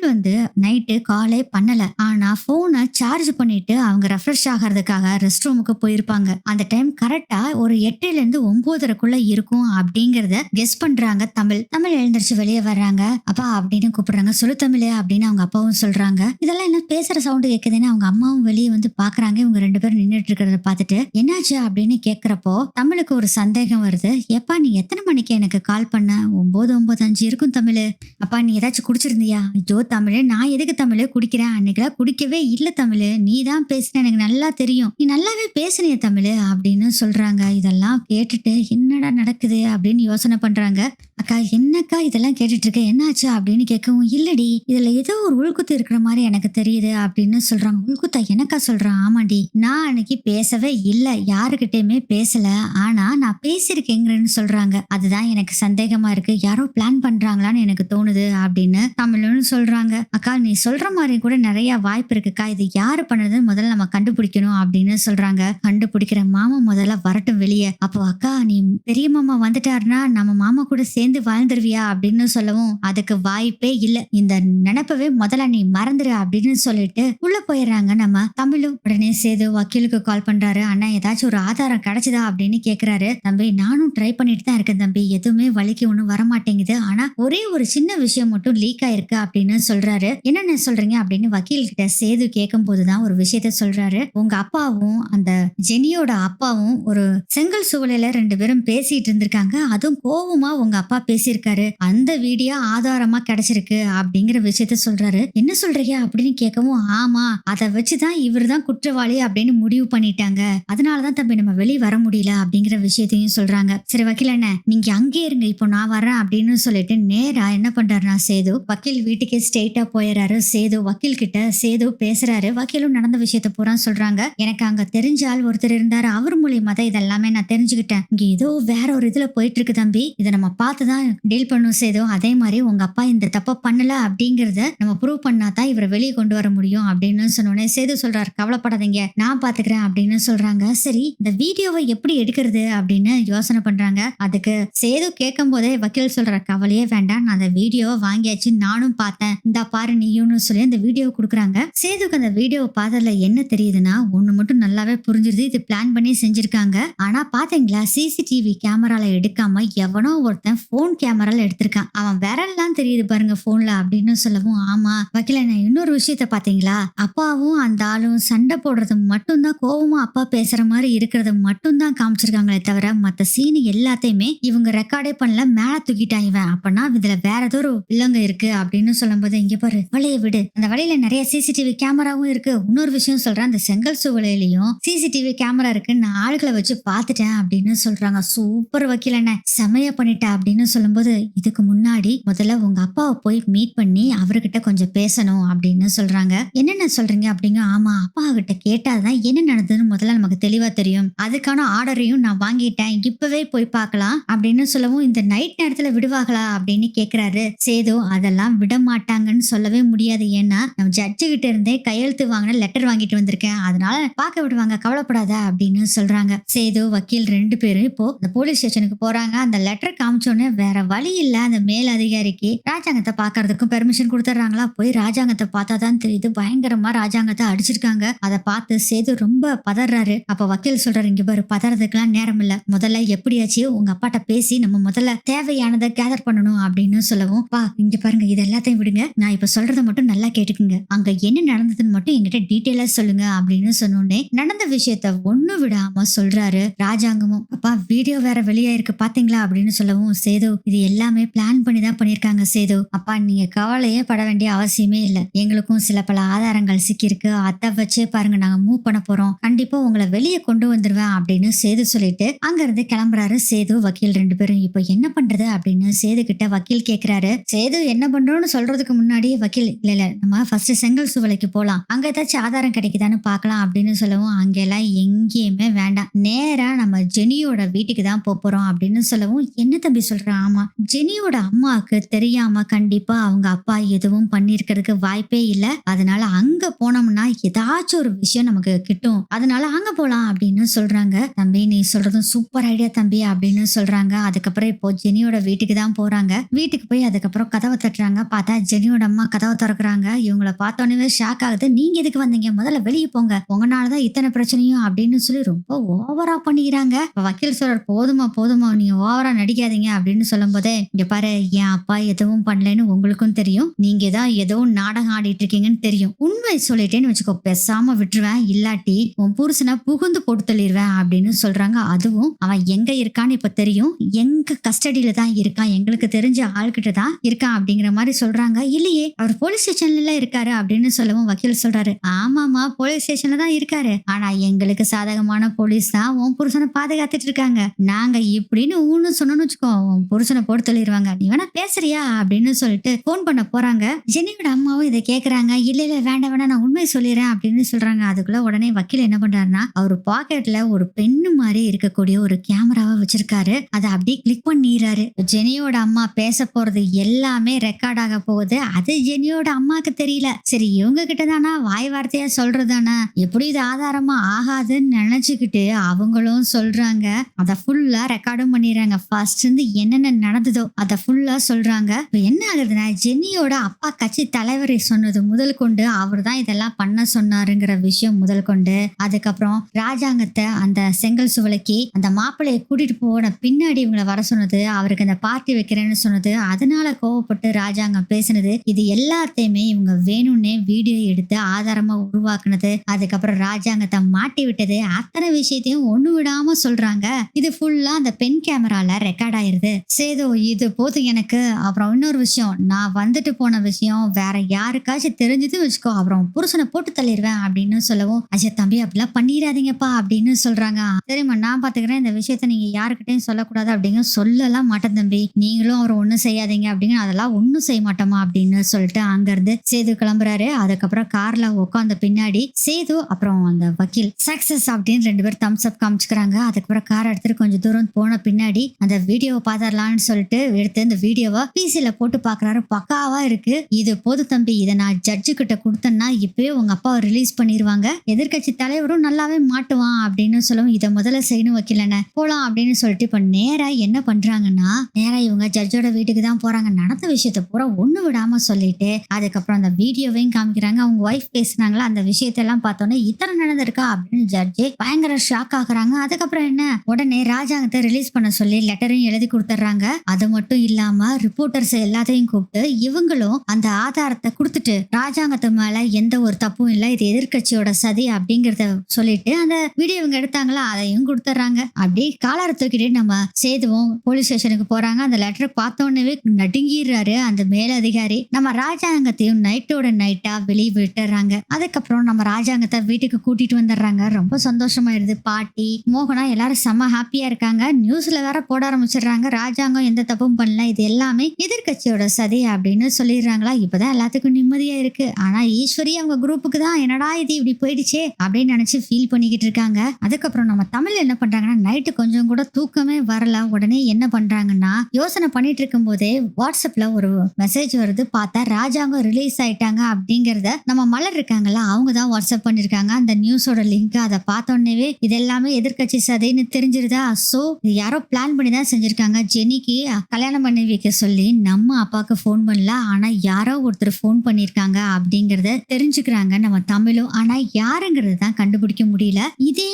நைட்டு காலே பண்ணல, ஆனா போனை சார்ஜ் பண்ணிட்டு அவங்க ரெஃப்ரெஷ் ஆகிறதுக்காக ரெஸ்ட் ரூமுக்கு போயிருப்பாங்க. அந்த டைம் கரெக்டா ஒரு 8ல இருந்து 9:30 இருக்கும் அப்படிங்கறத கெஸ் பண்றாங்க. தமிழ் எழுந்திருச்சு வெளியே வர்றாங்க. அப்பா அப்படின்னு கூப்பிடுறாங்க. சொல்லு தமிழ் அப்படின்னு அவங்க அப்பாவும் சொல்றாங்க. இதெல்லாம் என்ன பேசுற சவுண்ட் கேக்குதுன்னு அவங்க அம்மாவும் வெளியே வந்து பாக்குறாங்க. இவங்க 2 பேரும் நின்றுட்டு இருக்கிறத பாத்துட்டு என்னாச்சு அப்படின்னு கேக்குறப்போ தமிழுக்கு ஒரு சந்தேகம் வருது. எப்பா நீ எத்தனை மணிக்கு எனக்கு கால் பண்ண? 9:05 இருக்கும் தமிழ். அப்பா நீ ஏதாச்சும் குடிச்சிருந்தியா? ஐயோ தமிழ், நான் எதுக்கு தமிழ் குடிக்கிறேன்? அன்னைக்கெல்லாம் குடிக்கவே இல்ல தமிழ். நீ தான் பேசுன, எனக்கு நல்லா தெரியும். நீ நல்லாவே பேசுனிய தமிழ் அப்படின்னு சொல்றாங்க. இதெல்லாம் கேட்டுட்டு என்னடா நடக்குது அப்படின்னு யோசனை பண்றாங்க. அக்கா என்னக்கா இதெல்லாம் கேட்டுட்டு இருக்க, என்னாச்சு அப்படின்னு கேட்கவும், இல்லடி இதுல ஏதோ ஒரு உள்குத்து இருக்கிற மாதிரி எனக்கு தெரியுது அப்படின்னு சொல்றாங்க. உள்குத்தா? எனக்கா சொல்றான். ஆமாண்டி, நான் அன்னைக்கு பேசவே இல்ல, யாருக்கிட்டயுமே பேசல, ஆனா நான் பேசியிருக்கேங்கிறேன்னு சொல்றாங்க. அதுதான் எனக்கு சந்தேகமா இருக்கு, யாரோ பிளான் பண்றாங்களான்னு எனக்கு தோணுது அப்படின்னு தமிழ்னு சொல்றாங்க. அக்கா நீ சொல்ற மாதிரி கூட நிறைய வாய்ப்பு இருக்குக்கா, இது யாரு பண்ணதுன்னு முதல்ல நம்ம கண்டுபிடிக்கணும் அப்படின்னு சொல்றாங்க. கண்டுபிடிக்கிற மாமா முதல்ல வரட்டும் வெளியே. அப்போ அக்கா நீ பெரிய மாமா வந்துட்டாருன்னா நம்ம மாமா கூட சேர்ந்து வாழ்ந்துருவியா அப்படின்னு சொல்லவும், அதுக்கு வாய்ப்பே இல்ல, இந்த நினைப்பவே முதல்ல நீ மறந்துரு அப்படின்னு சொல்லிட்டு உள்ள போயிடுறாங்க. நம்ம தமிழும் உடனே சேது வக்கீலுக்கு கால் பண்றாரு. அண்ணா ஏதாச்சும் ஒரு ஆதாரம் கிடைச்சதா அப்படின்னு கேக்குறாரு. தம்பி நானும் ட்ரை பண்ணிட்டு தான் இருக்கேன் தம்பி, எதுவுமே வலிக்கு ஒண்ணும் வரமாட்டேங்குது, ஆனா ஒரே ஒரு சின்ன விஷயம் மட்டும் லீக் ஆயிருக்கு அப்படின்னு சொல்றாரு. என்னென்ன சொல்றீங்க அப்படின்னு வக்கீல் கிட்ட சேது கேட்கும் போதுதான் ஒரு விஷயத்த சொல்றாரு. உங்க அப்பாவும் அந்த ஜெனியோட அப்பாவும் ஒரு செங்கல் சூழல 2 பேரும் பேசிட்டு இருந்திருக்காங்க, அதுவும் கோவமா உங்க அப்பா பேசியிருக்காரு, அந்த வீடியோ ஆதாரமா கிடைச்சிருக்கு அப்படிங்கிற விஷயத்த சொல்றாரு. என்ன சொல்றீங்க அப்படின்னு கேட்கவும், ஆமா அதை வச்சுதான் இவர் தான் குற்றவாளி அப்படின்னு முடிவு பண்ணிட்டாங்க, அதனாலதான் தம்பி நம்ம வெளியே வர முடியல அப்படிங்கிற விஷயத்தையும் சொல்றாங்க. சரி வக்கீல் அண்ணே நீங்க அங்கே இருங்க, இப்போ நான் வரேன் அப்படின்னு சொல்லிட்டு நேரா என்ன பண்றாருன்னா சேது வக்கீல் வீட்டுக்கே ஸ்ட்ரெயிட்டா போயிடுறாரு. சேது வக்கீல் கிட்ட சேது பேசுறாரு. வக்கீலும் நடந்த விஷயத்த பூரா சொல்றாங்க. எனக்கு அங்க தெரிஞ்ச ஆள் ஒருத்தர் இருந்தாரு, அவர் மூலியமா தான் இதெல்லாமே நான் தெரிஞ்சுக்கிட்டேன், இங்க ஏதோ வேற ஒரு இதுல போயிட்டு இருக்கு தம்பி, இதை நம்ம பார்த்துதான் டீல் பண்ணும் சேது, அதே மாதிரி உங்க அப்பா இந்த தப்ப பண்ணல அப்படிங்கறத நம்ம ப்ரூவ் பண்ணாதான் இவரை வெளியே கொண்டு வர முடியும் அப்படின்னு சொன்னோன்னே சேது சொல்றாரு, கவலைப்படாதீங்க நான் பாத்துக்கிறேன் அப்படின்னு சொல்றாங்க. சரி இந்த வீடியோவை எப்படி எடுக்கிறது அப்படின்னு யோசனை பண்றாங்க. அதுக்கு சேது கேட்கும் போதே வக்கீல் சொல்ற, கவலையே வேண்டாம், நான் அந்த வீடியோவை வாங்கியாச்சு, நானும் பார்த்தேன், இந்த பாரு நீயும்னு சொல்லி அந்த வீடியோ கொடுக்குறாங்க. சேதுக்கு அந்த வீடியோவை பார்த்ததுல என்ன தெரியுதுன்னா, ஒண்ணு மட்டும் நல்லாவே புரிஞ்சிருது, இது பிளான் பண்ணி செஞ்சிருக்காங்க. ஆனா பாத்தீங்களா சிசிடிவி கேமரால எடுக்காம எவனோ ஒருத்தன் போன் கேமரால எடுத்திருக்கான், அவன் விரல்லாம் தெரியுது பாருங்க போன்ல அப்படின்னு சொல்லவும், ஆமா வக்கீல நான் இன்னொரு விஷயத்த பாத்தீங்களா, அப்பாவும் அந்த ஆளும் சண்டை போடுறது மட்டும்தான், கோவமா அப்பா பேசுற மாதிரி இருக்கிறத மட்டும்தான் காமிச்சிருக்காங்களே தவிர மத்த சீன் எல்லாத்தையுமே இவங்க ரெக்கார்டே பண்ணல, மேல தூக்கிட்டான் இவன், அப்பனா இதுல வேற ஏதோ ஒரு வில்லங்க இருக்கு அப்படின்னு சொல்லும் போது, இங்க பாரு வழியை விடு, அந்த வழியில நிறைய சிசிடிவி கேமராவும் இருக்கு, இன்னொரு விஷயம் சொல்றேன், அந்த செங்கல் சூழலையும் சிசிடிவி கேமரா இருக்கு, நான் ஆளுகளை வச்சு பாத்துட்டேன் அப்படின்னு சொல்றாங்க. சூப்பர் வக்கீல் என்ன செமைய பண்ணிட்ட அப்படின்னு சொல்லும்போது, இதுக்கு முன்னாடி முதல்ல உங்க அப்பாவை போய் மீட் பண்ணி அவர்கிட்ட கொஞ்சம் பேசணும் அப்படின்னு சொல்றாங்க. என்னென்ன சொல்றீங்க அப்படிங்க. ஆமா அப்பா கிட்ட கேட்டாதான் என்ன நடந்ததுன்னு முதல்ல நமக்கு தெளிவா தெரியும், அதுக்கான ஆர்டரையும் நான் வாங்கிட்டேன், இப்பவே போய் பார்க்கலாம் அப்படின்னு சொல்லவும், இந்த நைட் நேரத்துல விடுவாங்களா அப்படின்னு கேக்குறாரு சேது. அதெல்லாம் விட மாட்டாங்கன்னு சொல்லவே முடியாது, ஏன்னா நம்ம ஜட்ஜு கிட்ட இருந்தே கையெழுத்து வாங்கின லெட்டர் வாங்கிட்டு வந்திருக்கேன், அதனால பார்க்க விடுவாங்க, கவலைப்படாத அப்படின்னு சொல்றாங்க. சேது வக்கீல் 2 பேரும் இப்போ இந்த போலீஸ் ஸ்டேஷனுக்கு போறாங்க. அந்த லெட்டர் காமிச்சோன்னே வேற வழி இல்ல, அந்த மேல் அதிகாரிக்கு ராஜாங்கத்தை பாக்குறதுக்கும் பெர்மிஷன் கொடுத்துறாங்களா. போய் ராஜாங்கத்தை பார்த்தாதான் தெரியுது, பயங்கரமா ராஜாங்கத்தை அடிச்சிருக்காங்க. அதை பார்த்து சேது ரொம்ப பதறாரு. அப்ப வக்கீல் சொல்றாரு, இங்க பாரு பதறதுக்கெல்லாம் நேரம் இல்ல, முதல்ல எப்படியாச்சு உங்க அப்பாட்ட பேசி நம்ம முதல்ல தேவையானதை கேதர் பண்ணணும் அப்படின்னு சொல்லவும், வா இங்க பாருங்க இது எல்லாத்தையும் விடுங்க, நான் இப்ப சொல்றதை மட்டும் நல்லா கேட்டுக்குங்க, அங்க என்ன நடந்ததுன்னு மட்டும் என்கிட்ட டீட்டெயிலா சொல்லுங்க அப்படின்னு சொன்னோடனே நடந்த விஷயத்த ஒண்ணு விடாம சொல்றாரு. ராஜாங்கமும், அப்பா வீடியோ வேற வெளியே இருக்கு பாத்தீங்களா அப்படின்னு சொல்லவும், சேது இது எல்லாமே பிளான் பண்ணி தான் பண்ணிருக்காங்க சேது, அப்பா நீங்க கவலையே பட வேண்டிய அவசியமே இல்ல, எங்களுக்கும் சில பல ஆதாரங்கள் சிக்கிருக்கு, அதை வச்சே பாருங்க நாங்க மூவ் பண்ண போறோம், கண்டிப்பா உங்களை வெளியே கொண்டு வந்துருவேன் அப்படின்னு சேது சொல்லிட்டு அங்க இருந்து கிளம்புறாரு. சேது வக்கீல் 2 பேரும் இப்போ என்ன பண்றது அப்படின்னு சேது கிட்ட வக்கீல் கேக்குறாரு. சேது என்ன பண்றோம்னு சொல்றதுக்கு முன்னாடியே வக்கீல், இல்ல நம்ம ஃபர்ஸ்ட் செங்கல் சூளைக்கு போலாம், அங்க ஏதாச்சும் ஆதாரம் கிடைக்குதான்னு பாக்கலாம் அப்படின்னு சொல்லவும், அங்கெல்லாம் எங்கேயுமே வேண்டாம், நேரா நம்ம ஜெனியோட வீட்டுக்கு தான் போறோம் அப்படின்னு சொல்லவும், என்ன தம்பி சொல்ற. ஆமா ஜெனியோட அம்மாவுக்கு தெரியாம கண்டிப்பா அவங்க அப்பா எதுவும் பண்ணிருக்கிறதுக்கு வாய்ப்பே இல்ல, அதனால அங்க போனோம்னா ஏதாச்சும் ஒரு விஷயம் நமக்கு கிட்டும், அதனால அங்க போலாம் அப்படின்னு சொல்றாங்க. தம்பி நீ சொல்றதும் சூப்பர் ஐடியா தம்பி அப்படின்னு சொல்றாங்க. அதுக்கப்புறம் இப்போ ஜெனியோட வீட்டுக்கு தான் போறாங்க. வீட்டுக்கு போய் அதுக்கப்புறம் கதவை தட்டுறாங்க. பார்த்தா ஜெனியோட அம்மா கதவை திறக்கிறாங்க. இவங்களை பார்த்தோன்னே ஷாக் ஆகுது. நீங்க எதுக்கு வந்தீங்க, முதல்ல வெளியே போங்க, உங்களாலதான் இத்தனை பிரச்சனையும் அப்படின்னு சொல்லி ரொம்ப ஓவரா பண்ணிக்கிறாங்க. வக்கீல் சொல்றாரு, போதுமா போதுமா நீங்க ஓவரா நடிக்காதீங்க அப்படின்னு சொல்லும் போதே, இங்க பாரு என் அப்பா எதுவும் பண்ணலன்னு உங்களுக்கும் தெரியும், நீங்க தான் ஏதோ நாடகம் ஆடிட்டு இருக்கீங்கன்னு தெரியும், உண்மை சொல்லிட்டேன்னு வச்சுக்கோ பேசாம விட்டுருவேன், இல்லாட்டி உன் புருஷனை புகுந்து போட்டு தள்ளிடுவேன் அப்படின்னு சொல்றாங்க. அதுவும் அவன் எங்க இருக்கான்னு இப்ப தெரியும், எங்க கஸ்டடியில தான் இருக்கான், எங்களுக்கு தெரிஞ்ச ஆள்கிட்ட தான் இருக்கான் அப்படிங்கிற மாதிரி சொல்றாங்க. இல்லையே, அவர் போலீஸ் ஸ்டேஷன்ல இருக்காரு அப்படின்னு சொல்லவும் வக்கீல் சொல்றாரு, ஆமாமா போலீஸ் ஸ்டேஷன்ல தான் இருக்காரு, ஆனா எங்களுக்கு சாதகமான போலீஸ் தான் உன் புருஷனை பாதுகாத்துட்டு இருக்காங்க. நாங்க இப்படின்னு ஊன்னு சொன்னோம்னு வச்சுக்கோ, உன் புருஷனை போட்டு தள்ளிடுவாங்க, நீ வேணா பேசுறியா அப்படின்னு சொல்லிட்டு போன் பண்ண போறாங்க. ஜெனியோட அம்மாவும் இதை கேக்குறாங்க. இல்ல இல்ல வேண்டாம் வேணாம், நான் உண்மை சொல்லிடுறேன் அப்படின்னு சொல்றாங்க. அதுக்குள்ள உடனே வக்கீல் என்ன பண்றாருன்னா, அவர் பாக்கெட்ல ஒரு பெண்ணு மாதிரி இருக்கக்கூடிய ஒரு கேமராவை வச்சிருக்காரு. அதை அப்படியே கிளிக் பண்ணிடுறாரு. ஜெனியோட அம்மா பேச போறது எல்லாமே ரெக்கார்ட் ஆக போகுது. அது ஜெனியோட அம்மாக்கு தெரியல. சரி, இவங்க கிட்ட தானா வாய் வார்த்தையா சொல்றதானா, எப்படி இது ஆதாரமா ஆகாதுன்னு நினைச்சுக்கிட்டு அவங்களும் சொல்றாங்க. அதை ஃபுல்லா ரெக்கார்டும் பண்ணிடுறாங்க. ஃபர்ஸ்ட் இருந்து என்னென்ன நடந்ததோ அதை ஃபுல்லா சொல்றாங்க. இப்ப என்ன ஆகுதுன்னா, ஜெனியோட அப்பா கட்சி தலைவரை சொன்னது முதல் கொண்டு அவர் தான் இதெல்லாம் பண்ண சொன்னாருங்கிற விஷயம் முதல் கொண்டு, அதுக்கப்புறம் ராஜாங்கத்தை அந்த செங்கல் சுவலைக்கு அந்த மாப்பிள்ளையை கூட்டிட்டு போன பின்னாடி இவங்களை வர சொன்னது, அவருக்கு அந்த பார்ட்டி வைக்கிறேன்னு சொன்னது, அதனால கோவப்பட்டு ராஜாங்கம் பேசினது, இது எல்லாத்தையுமே இவங்க வேணும்னே வீடியோ எடுத்து ஆதாரமா உருவாக்குனது, அதுக்கப்புறம் ராஜாங்கத்தை மாட்டி விட்டது, அத்தனை விஷயத்தையும் ஒண்ணு விடாம சொல்றாங்க. இது ஃபுல்லா அந்த பென் கேமரால ரெக்கார்ட் ஆயிருது. சேது, இது போதும் எனக்கு. அப்புறம் இன்னொரு விஷயம், நான் வந்துட்டு போன விஷயம் வேற யாருக்காச்சும் தெரிஞ்சது வச்சுக்கோ, அப்புறம் புருஷனை போட்டு தள்ளிடுவேன் அப்படின்னு சொல்லவும், அஜய் தம்பி அப்படிலாம் பண்ணிடாதீங்கப்பா அப்படின்னு சொல்றாங்க. சரிம்மா, நான் பாத்துக்கிறேன், இந்த விஷயத்த நீங்க யாருக்கிட்டையும் சொல்லக்கூடாது அப்படிங்க. சொல்லலாம் மாட்டேன் தம்பி, நீங்களும் அவர் ஒண்ணும் செய்யாதீங்க அப்படிங்க. அதெல்லாம் ஒண்ணும் செய்ய மாட்டோமா அப்படின்னு சொல்லிட்டு அங்க இருந்து சேது கிளம்புறாரு. அதுக்கப்புறம் கார்ல உட்காந்து பின்னாடி சேது அப்புறம் அந்த வக்கீல் சக்சஸ் அப்படின்னு 2 பேர் தம்ஸ் அப் காமிச்சுக்கிறாங்க. அதுக்கப்புறம் கார் எடுத்துட்டு கொஞ்சம் தூரம் போன பின்னாடி அந்த வீடியோவை பாத்திரலாம்னு சொல்லிட்டு எடுத்து இந்த வீடியோவை பிசில போட்டு பாக்குறாரு. பக்காவா இருக்கு. இது போது தம்பி, இதை நான் ஜட்ஜு கிட்ட கொடுத்தேன்னா இப்பவே உங்க அப்பாவை ரிலீஸ் பண்ணிடுவாங்க, எதிர்கட்சி தலைவரும் நல்லாவே மாட்டுவான் அப்படின்னு சொல்லவும், இதை முதல்ல செய்யணும் வக்கீலன, போலாம் அப்படின்னு சொல்லிட்டு இப்ப நேரா என்ன பண்றாங்கன்னா, நேரா இவங்க ஜட்ஜோட வீட்டுக்கு தான் போறாங்க. நடந்த விஷயத்த பூரா ஒண்ணு விடாம சொல்லிட்டு அதுக்கப்புறம் அந்த வீடியோவையும் காமிக்கிறாங்க. அவங்க ஒய்ஃப் பேசுனாங்களா அந்த விஷயத்தெல்லாம் பார்த்தோன்னே, இத்தனை நடந்திருக்கா அப்படின்னு ஜட்ஜே பயங்கர ஷாக் ஆகுறாங்க. அதுக்கப்புறம் என்ன, உடனே ராஜாங்கத்தை ரிலீஸ் பண்ண சொல்லி லெட்டரையும் எழுதி கொடுத்துட்றாங்க. அது மட்டும் இல்லாம ரிப்போர்ட்டர்ஸ் எல்லாத்தையும் கூப்பிட்டு இவங்களும் அந்த ஆதாரத்தை கொடுத்துட்டு, ராஜாங்கத்து மேல எந்த ஒரு தப்பும் இல்லை, இது எதிர்கட்சியோட சதி அப்படிங்கறத சொல்லிட்டு அந்த வீடியோ இவங்க எடுத்தாங்களா அதையும் கொடுத்துட்றாங்க. அப்படியே காலரை தூக்கிட்டு நம்ம சேதுவும் போலீஸ் ஸ்டேஷனுக்கு போறாங்க. அந்த லெட்டரை பார்த்தோன்னே நடுங்கிடுறாரு அந்த மேலதிகாரி. நம்ம ராஜாங்கத்தையும் நைட்டோட நைட்டா வெளியே விட்டுறாங்க. அதுக்கப்புறம் நம்ம ராஜாங்கத்தை வீட்டுக்கு கூட்டிட்டு வந்துடுறாங்க. ரொம்ப சந்தோஷமாயிருது. பாட்டி மோகனா எல்லாரும் செம்ம ஹாப்பியா இருக்காங்க. நியூஸ்ல வேற போட ஆரம்பிச்சிடுறாங்க, ராஜாங்கம் எந்த தப்பும் பண்ணல, இது எல்லாமே எதிர்கட்சியோட சதி அப்படின்னு சொல்லிடுறாங்களா. இப்பதான் எல்லாத்துக்கும் நிம்மதியா இருக்கு. ஆனா ஈஸ்வரி அவங்க குரூப்புக்கு தான் என்னடா இது இப்படி போயிடுச்சே அப்படின்னு நினைச்சு ஃபீல் பண்ணிக்கிட்டு இருக்காங்க. அதுக்கப்புறம் நம்ம தமிழ் என்ன பண்றாங்கன்னா, நைட்டு கொஞ்சம் கூட தூக்கமே வரல. உடனே என்ன பண்றாங்கன்னா, யோசனை பண்ணிட்டு இருக்கும் போதே வாட்ஸ்அப்ல ஒரு மெசேஜ் வருது. பார்த்தா ராஜாங்கம் ரிலீஸ் ஆயிட்டாங்க அப்படிங்கறத நம்ம மலர் இருக்காங்கல்ல, அவங்க தான் வாட்ஸ்அப் பண்ணிருக்காங்க அந்த நியூஸோட லிங்க். அதை பார்த்தோன்னே இது எல்லாமே எதிர்கட்சி சதைன்னு தெரிஞ்சிருதா. சோ இது யாரோ பிளான் பண்ணி தான் செஞ்சிருக்காங்க. ஜெனிக்கு கல்யாணம் பண்ணி வைக்க சொல்லி நம்ம அப்பாவுக்கு போன் பண்ணல, ஆனா யாரோ ஒருத்தர் போன் பண்ணிருக்காங்க அப்படிங்கறத தெரிஞ்சுக்கிறாங்க நம்ம தமிழும். ஆனா யாருங்கிறது தான் கண்டுபிடிக்க முடியல. இதே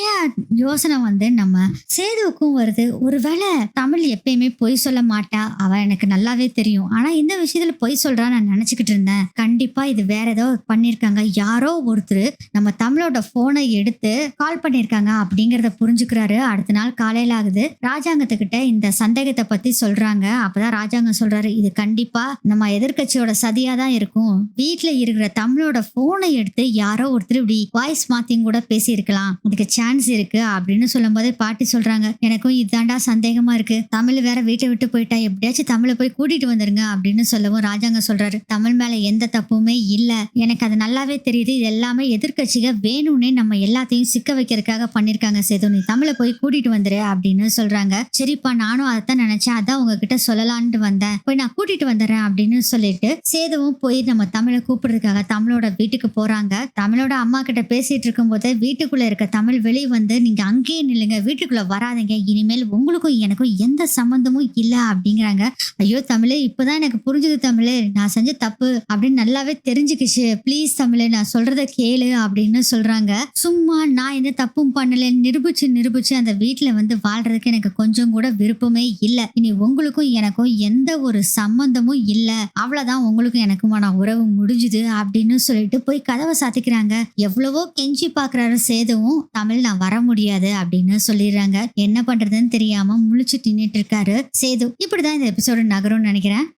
யோசனை வந்து நம்ம சேதுவுக்கும் வருது. ஒருவேளை தமிழ் எப்பயுமே பொய் சொல்ல மாட்டா, அவ எனக்கு நல்லாவே தெரியும், ஆனா இந்த விஷயத்துல பொய் சொல்றா நான் நினைச்சுக்கிட்டு இருந்தேன். கண்டிப்பா இது வேற ஏதோ பண்ணிருக்காங்க, யாரோ ஒருத்தர் நம்ம தமிழோட போனை எடுத்து கால் பண்ணிருக்காங்க அப்படிங்கறத புரிஞ்சுக்கிறாரு. அடுத்த நாள் காலையில ஆகுது. ராஜாங்கத்துக்கிட்ட இந்த சந்தேகத்தை பத்தி சொல்றாங்க. அப்பதான் ராஜாங்கம் சொல்றாரு, இது கண்டிப்பா நம்ம எதிர்கட்சியோட சதியா தான் இருக்கும், வீட்டுல இருக்கிற தமிழோட போனை எடுத்து யாரோ ஒருத்தர் இப்படி வாய்ஸ் மாத்தியும் கூட பேசி இருக்கலாம், இதுக்கு சான்ஸ் இருக்கு அப்படின்னு சொல்லும் போதே பாட்டி சொல்றாங்க, எனக்கும் இதாண்டா சந்தேகமா இருக்கு, தமிழ் வேற வீட்டை விட்டு போயிட்டா, எப்படியாச்சும் தமிழை போய் கூட்டிட்டு வந்துருங்க அப்படின்னு சொல்லவும் ராஜாங்க சொல்றாரு, தமிழ் மேல எந்த தப்புமே இல்ல, எனக்கு அது நல்லாவே தெரியுது, இது எல்லாமே எதிர்கட்சிக வேணும்னே நம்ம எல்லாத்தையும் சிக்க வைக்கிறதுக்காக பண்ணிருக்காங்க சேது, நீ தமிழை போய் கூட்டிட்டு வந்துரு அப்படின்னு சொல்றாங்க. சரிப்பா, நானும் அதைத்தான் நினைச்சேன், அதான் உங்ககிட்ட சொல்லலான்ட்டு வந்தேன், போய் நான் கூட்டிட்டு வந்துடுறேன் அப்படின்னு சொல்லிட்டு சேதுவும் போய் நம்ம தமிழை கூப்பிடுறதுக்காக தமிழோட வீட்டுக்கு போறாங்க. தமிழோட அம்மா கிட்ட பேசிட்டு இருக்கும் போது வீட்டுக்குள்ள இருக்க தமிழ் வெளியே வந்து, நீங்க அங்கேயே நில்லுங்க, வீட்டுக்குள்ள வராதீங்க, இனிமேல் உங்களுக்கும் எனக்கும் எந்த சம்பந்தமும் இல்ல அப்படிங்கிறாங்க. ஐயோ தமிழே, இப்பதான் எனக்கு புரிஞ்சுது தமிழே, நான் செஞ்ச தப்பு அப்படின்னு நல்லாவே தெரிஞ்சுக்கிச்சு, ப்ளீஸ் தமிழே நான் சொல்றத கேளு அப்படின்னு சொல்றாங்க. சும்மா நான் எந்த தப்பும் பண்ணல நிரூபிச்சு அந்த வீட்டுல வந்து வாழ்றதுக்கு எனக்கு கொஞ்சம் கூட விருப்பமே இல்ல, இனி உங்களுக்கும் எனக்கும் எந்த ஒரு சம்பந்தமும் இல்ல, அவ்வளவுதான், உங்களுக்கும் எனக்குமான உறவு முடிஞ்சுது அப்படின்னு சொல்லிட்டு போய் கதவை சாத்திக்கிறாங்க. எவ்வளவோ கெஞ்சி பாக்குறாரு சேதுவும், தமிழ் நான் வர முடியாது அப்படின்னு சொல்லிடுறாங்க. என்ன பண்றதுன்னு தெரியாம முழிச்சு நின்னுட்டு இருக்காரு சேது. இப்படிதான் இந்த எபிசோடு நகரும்னு நினைக்கிறேன்.